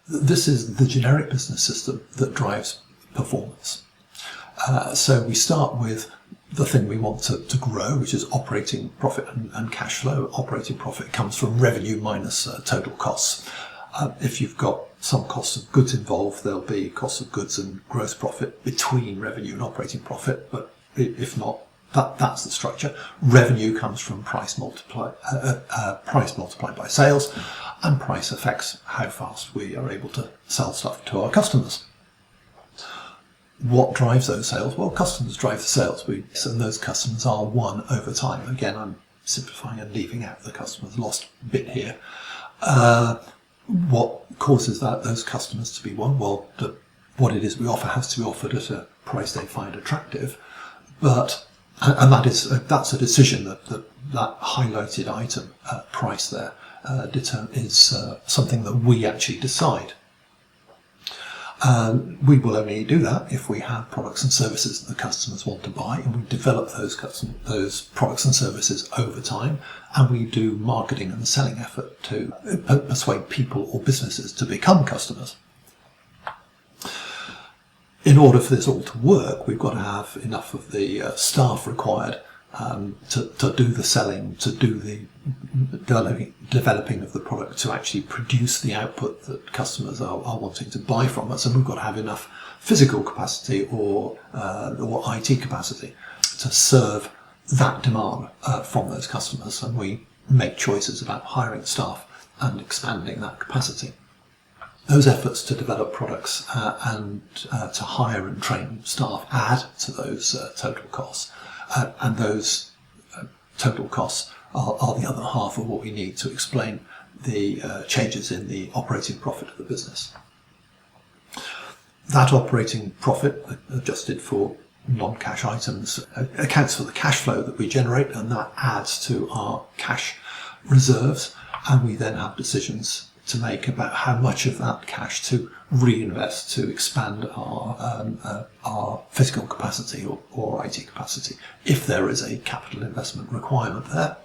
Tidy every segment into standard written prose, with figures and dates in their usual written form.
This is the generic business system that drives performance. So we start with the thing we want to grow, which is operating profit and cash flow. Operating profit comes from revenue minus total costs. If you've got some costs of goods involved, there'll be costs of goods and gross profit between revenue and operating profit. But if not, that's the structure. Revenue comes from price multiplied by sales, and price affects how fast we are able to sell stuff to our customers. What drives those sales? Well, customers drive the sales, and those customers are won over time. Again, I'm simplifying and leaving out the customer's lost bit here. What causes those customers to be won? Well, what it is we offer has to be offered at a price they find attractive, and that's a decision that highlighted item price there is something that we actually decide. We will only do that if we have products and services that the customers want to buy, and we develop those products and services over time, and we do marketing and selling effort to persuade people or businesses to become customers. In order for this all to work, we've got to have enough of the staff required to do the selling, to do the developing of the product, to actually produce the output that customers are wanting to buy from us. And we've got to have enough physical capacity or IT capacity to serve that demand from those customers. And we make choices about hiring staff and expanding that capacity. Those efforts to develop products and to hire and train staff add to those total costs. And those total costs are the other half of what we need to explain the changes in the operating profit of the business. That operating profit, adjusted for non-cash items, accounts for the cash flow that we generate, and that adds to our cash reserves. And we then have decisions to make about how much of that cash to reinvest to expand our physical capacity or IT capacity, if there is a capital investment requirement there.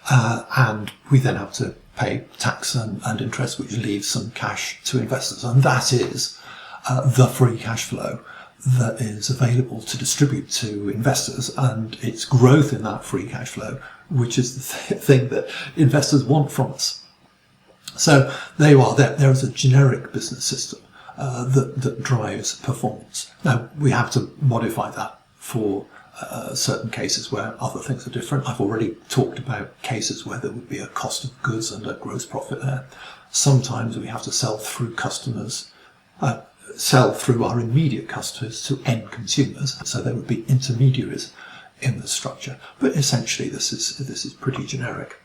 And we then have to pay tax and interest, which leaves some cash to investors. And that is the free cash flow that is available to distribute to investors, and it's growth in that free cash flow, which is the thing that investors want from us. So there you are. There is a generic business system that drives performance. Now, we have to modify that for certain cases where other things are different. I've already talked about cases where there would be a cost of goods and a gross profit there. Sometimes we have to sell through customers, sell through our immediate customers to end consumers. So there would be intermediaries in the structure. But essentially, this is pretty generic.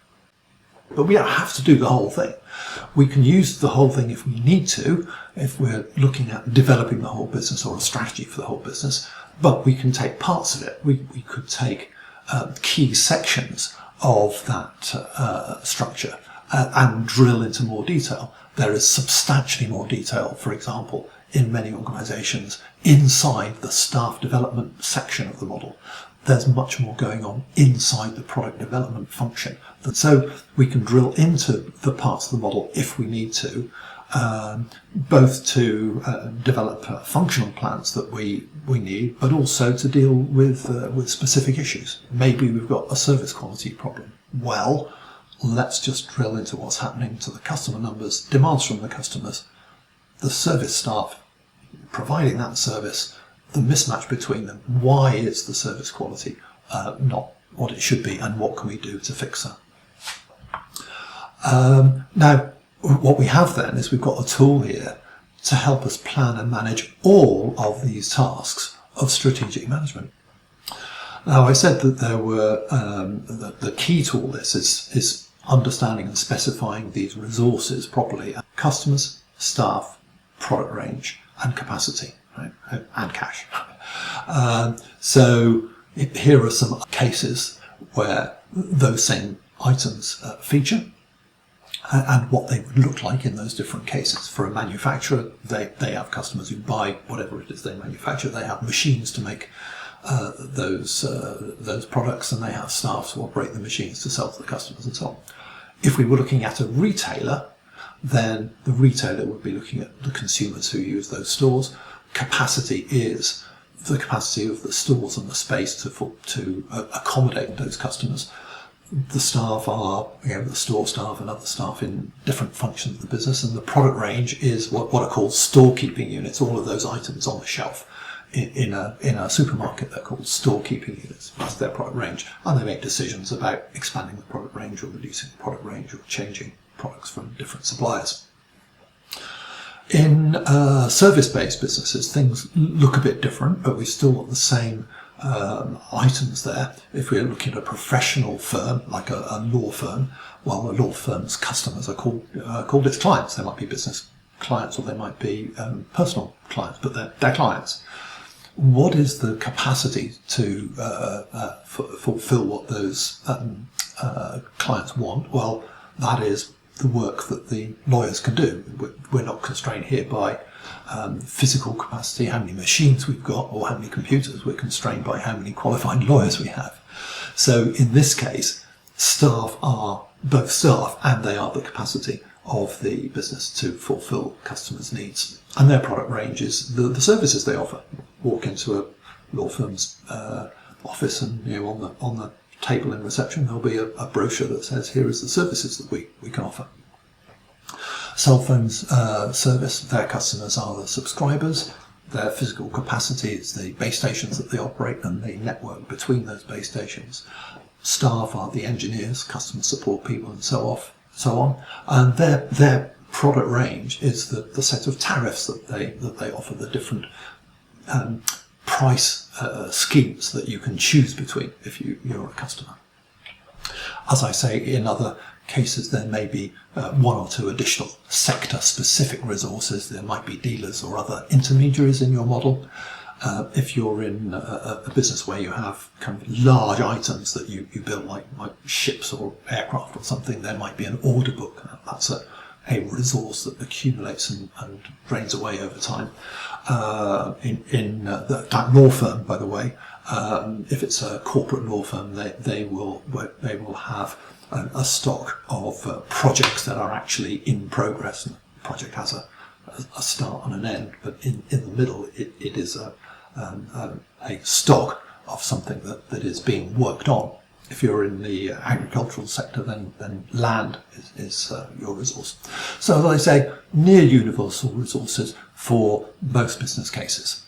But we don't have to do the whole thing. We can use the whole thing if we need to, if we're looking at developing the whole business or a strategy for the whole business, but we can take parts of it. We could take key sections of that structure and drill into more detail. There is substantially more detail, for example, in many organisations inside the staff development section of the model. There's much more going on inside the product development function. So we can drill into the parts of the model if we need to, both to develop functional plans that we need, but also to deal with specific issues. Maybe we've got a service quality problem. Well, let's just drill into what's happening to the customer numbers, demands from the customers, the service staff providing that service, the mismatch between them. Why is the service quality not what it should be, and what can we do to fix that? Now, what we have then is we've got a tool here to help us plan and manage all of these tasks of strategic management. Now, I said that there were the key to all this is understanding and specifying these resources properly: customers, staff, product range, and capacity. Right? And cash. So here are some cases where those same items feature and what they would look like in those different cases. For a manufacturer, they have customers who buy whatever it is they manufacture. They have machines to make those products, and they have staff to operate the machines to sell to the customers and so on. If we were looking at a retailer, then the retailer would be looking at the consumers who use those stores. Capacity is the capacity of the stores and the space to accommodate those customers. The staff are, the store staff and other staff in different functions of the business, and the product range is what are called storekeeping units. All of those items on the shelf in a supermarket, they're called storekeeping units. That's their product range, and they make decisions about expanding the product range or reducing the product range or changing products from different suppliers. In service-based businesses, things look a bit different, but we've still got the same items there. If we're looking at a professional firm, like a law firm, well, a law firm's customers are called its clients. They might be business clients or they might be personal clients, but they're clients. What is the capacity to fulfill what those clients want? Well, that is the work that the lawyers can do. We're not constrained here by physical capacity, how many machines we've got, or how many computers. We're constrained by how many qualified lawyers we have. So in this case, staff are both staff and they are the capacity of the business to fulfill customers' needs. And their product range is the services they offer. Walk into a law firm's office and on the table in reception there'll be a brochure that says here is the services that we can offer. Cell phones service, their customers are the subscribers. Their physical capacity is the base stations that they operate and the network between those base stations. Staff are the engineers, customer support people, and so on. And their product range is the set of tariffs that they offer, the different price schemes that you can choose between if you're a customer. As I say, in other cases there may be one or two additional sector-specific resources. There might be dealers or other intermediaries in your model. If you're in a business where you have kind of large items that you build, like ships or aircraft or something, there might be an order book. That's a resource that accumulates and drains away over time. That law firm, by the way, if it's a corporate law firm, they will have a stock of projects that are actually in progress. And the project has a start and an end, but in the middle it is a stock of something that is being worked on. If you're in the agricultural sector, then land is your resource. So as I say, near universal resources for most business cases.